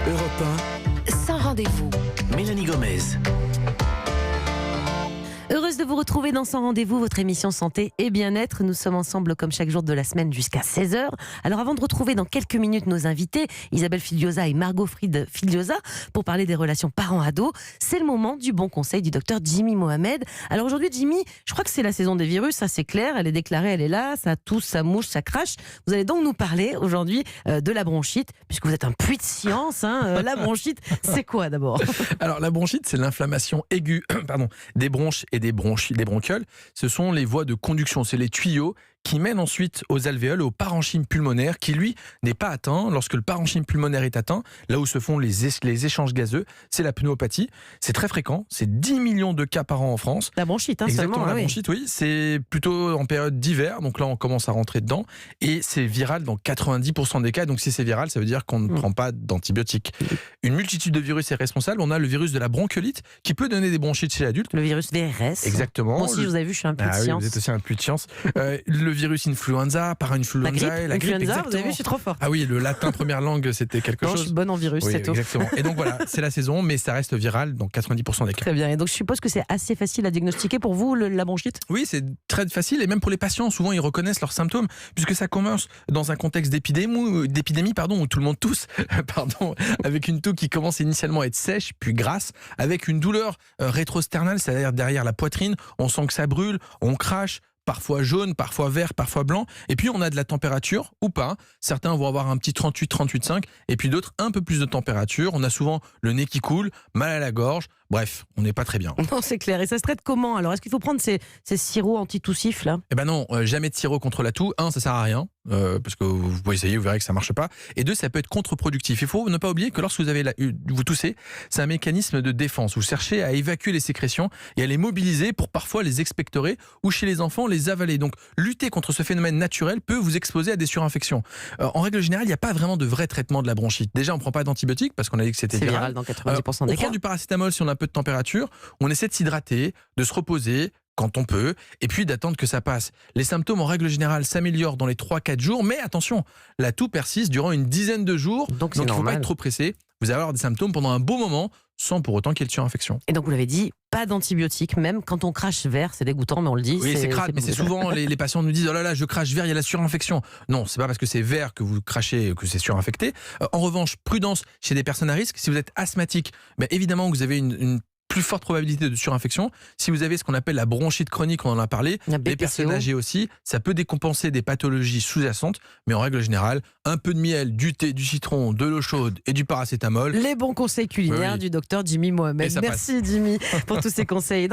Europe 1, sans rendez-vous. Mélanie Gomez. Heureuse de vous retrouver dans Sans Rendez-vous, votre émission santé et bien-être. Nous sommes ensemble comme chaque jour de la semaine jusqu'à 16h. Alors avant de retrouver dans quelques minutes nos invités, Isabelle Figliosa et Margot Fried Figliosa, pour parler des relations parents-ados, c'est le moment du bon conseil du docteur Jimmy Mohamed. Alors aujourd'hui Jimmy, je crois que c'est la saison des virus, ça c'est clair, elle est déclarée, elle est là, ça tousse, ça mouche, ça crache. Vous allez donc nous parler aujourd'hui de la bronchite, puisque vous êtes un puits de science. La bronchite, c'est quoi d'abord ? Alors la bronchite, c'est l'inflammation aiguë des bronches et des bronchioles. Ce sont les voies de conduction, c'est les tuyaux qui mènent ensuite aux alvéoles, au parenchyme pulmonaire, qui lui n'est pas atteint. Lorsque le parenchyme pulmonaire est atteint, là où se font les échanges gazeux, c'est la pneumopathie. C'est très fréquent, c'est 10 millions de cas par an en France. La bronchite, Exactement, seulement. la bronchite, oui. C'est plutôt en période d'hiver, donc là on commence à rentrer dedans. Et c'est viral dans 90% des cas. Donc si c'est viral, ça veut dire qu'on ne prend pas d'antibiotiques. Une multitude de virus est responsable. On a le virus de la bronchiolite qui peut donner des bronchites chez l'adulte. Le virus VRS. Exactement. Moi aussi, je vous avez vu, je suis un puits de Oui, science. vous êtes aussi un puits de science. Le virus influenza, parainfluenza, La grippe, exactement. vous avez vu, je suis trop fort. Ah oui, le latin première langue, c'était quelque Non, je chose. suis bonne en virus, Oui, c'est tout. exactement. Et donc voilà, c'est la saison, mais ça reste viral dans 90% des cas. Très bien. Et donc je suppose que c'est assez facile à diagnostiquer pour vous, la bronchite ? Oui, c'est très facile. Et même pour les patients, souvent, ils reconnaissent leurs symptômes, puisque ça commence dans un contexte d'épidémie, où tout le monde tousse, avec une toux qui commence initialement à être sèche, puis grasse, avec une douleur rétrosternale, c'est-à-dire derrière la poitrine. On sent que ça brûle, on crache, parfois jaune, parfois vert, parfois blanc. Et puis on a de la température ou pas. Certains vont avoir un petit 38, 38,5 et puis d'autres un peu plus de température. On a souvent le nez qui coule, mal à la gorge. Bref, on n'est pas très bien. Non, c'est clair. Et ça se traite comment ? Alors, est-ce qu'il faut prendre ces sirops antitoussifs là ? Eh ben non, jamais de sirop contre la toux. Ça sert à rien, parce que vous pouvez essayer, vous verrez que ça marche pas. Et deux, ça peut être contre-productif. Il faut ne pas oublier que lorsque vous toussez, c'est un mécanisme de défense. Vous cherchez à évacuer les sécrétions et à les mobiliser pour parfois les expectorer ou chez les enfants les avaler. Donc, lutter contre ce phénomène naturel peut vous exposer à des surinfections. En règle générale, il n'y a pas vraiment de vrai traitement de la bronchite. Déjà, on prend pas d'antibiotiques parce qu'on a dit que c'était C'est viral. viral dans 90% On des prend cas. du paracétamol si on a un peu de température. On essaie de s'hydrater, de se reposer quand on peut, et puis d'attendre que ça passe. Les symptômes, en règle générale, s'améliorent dans les 3-4 jours, mais attention, la toux persiste durant une dizaine de jours, Donc il ne faut pas normal. être trop pressé. Vous allez avoir des symptômes pendant un beau moment, sans pour autant qu'il y ait de surinfection. Et donc, vous l'avez dit, pas d'antibiotiques, même quand on crache vert, c'est dégoûtant, mais on le dit. Oui, c'est crade, mais pas c'est bon. souvent les patients nous disent « Oh là là, je crache vert, il y a la surinfection ». Non, c'est pas parce que c'est vert que vous crachez que c'est surinfecté. En revanche, prudence chez des personnes à risque. Si vous êtes asthmatique, évidemment que vous avez une plus forte probabilité de surinfection. Si vous avez ce qu'on appelle la bronchite chronique, on en a parlé, La les BPCO. personnes âgées aussi, ça peut décompenser des pathologies sous-jacentes, mais en règle générale, un peu de miel, du thé, du citron, de l'eau chaude et du paracétamol. Les bons conseils culinaires Oui. du docteur Jimmy Mohamed. Et ça Merci Jimmy pour tous ces conseils.